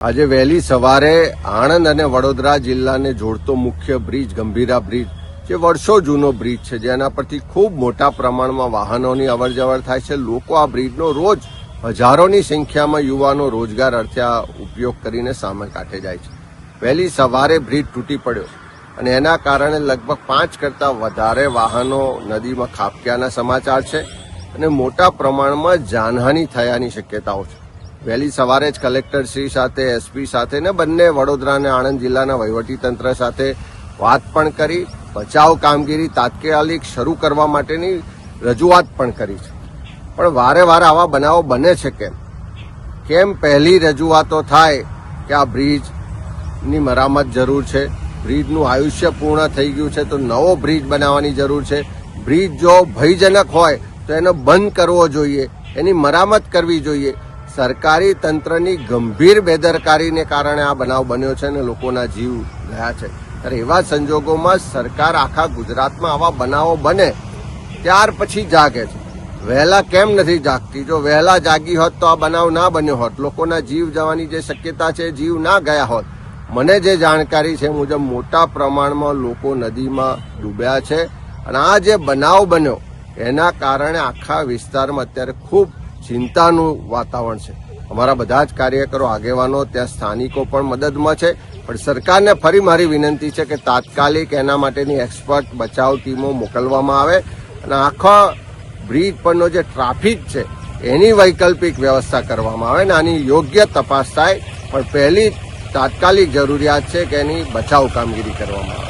આજે વહેલી સવારે આણંદ અને વડોદરા જિલ્લાને જોડતો મુખ્ય બ્રિજ ગંભીરા બ્રિજ જે વર્ષો જૂનો બ્રિજ છે, જેના પરથી ખૂબ મોટા પ્રમાણમાં વાહનોની અવરજવર થાય છે. લોકો આ બ્રિજનો રોજ હજારોની સંખ્યામાં યુવાનો રોજગાર અર્થે આ ઉપયોગ કરીને સામે કાંઠે જાય છે. વહેલી સવારે બ્રિજ તૂટી પડ્યો અને એના કારણે લગભગ 5 કરતાં વધારે વાહનો નદીમાં ખાબક્યાના સમાચાર છે અને મોટા પ્રમાણમાં જાનહાનિ થયાની શક્યતાઓ છે. વહેલી સવારે જ કલેક્ટરશ્રી સાથે, એસપી સાથે ને બંને વડોદરા અને આણંદ જિલ્લાના વહીવટીતંત્ર સાથે વાત પણ કરી, બચાવ કામગીરી તાત્કાલિક શરૂ કરવા માટેની રજૂઆત પણ કરી છે. પણ વારે વારે આવા બનાવો બને છે કેમ? પહેલી રજૂઆતો થાય કે આ બ્રિજની મરામત જરૂર છે, બ્રિજનું આયુષ્ય પૂર્ણ થઈ ગયું છે તો નવો બ્રિજ બનાવવાની જરૂર છે. બ્રિજ જો ભયજનક હોય તો એને બંધ કરવો જોઈએ, એની મરામત કરવી જોઈએ. સરકારી તંત્રની ગંભીર બેદરકારીને કારણે આ બનાવ બન્યો છે અને લોકોના જીવ ગયા છે. ત્યારે એવા સંજોગોમાં સરકાર આખા ગુજરાતમાં આવા બનાવો બને ત્યાર પછી જાગે છે. વહેલા કેમ નથી જાગતી? જો વહેલા જાગી હોત તો આ બનાવ ના બન્યો હોત, લોકોના જીવ જવાની જે શક્યતા છે, જીવ ના ગયા હોત. મને જે જાણકારી છે મુજબ મોટા પ્રમાણમાં લોકો નદીમાં ડૂબ્યા છે અને આ જે બનાવ બન્યો એના કારણે આખા વિસ્તારમાં અત્યારે ખૂબ ચિંતાનું વાતાવરણ છે. અમારા બધા જ કાર્યકરો, આગેવાનો, ત્યાં સ્થાનિકો પણ મદદમાં છે. પણ સરકારને ફરી મારી વિનંતી છે કે તાત્કાલિક એના માટેની એક્સપર્ટ બચાવ ટીમો મોકલવામાં આવે અને આખા બ્રિજ પરનો જે ટ્રાફિક છે એની વૈકલ્પિક વ્યવસ્થા કરવામાં આવે અને આની યોગ્ય તપાસ થાય. પણ પહેલી તાત્કાલિક જરૂરિયાત છે કે એની બચાવ કામગીરી કરવામાં આવે.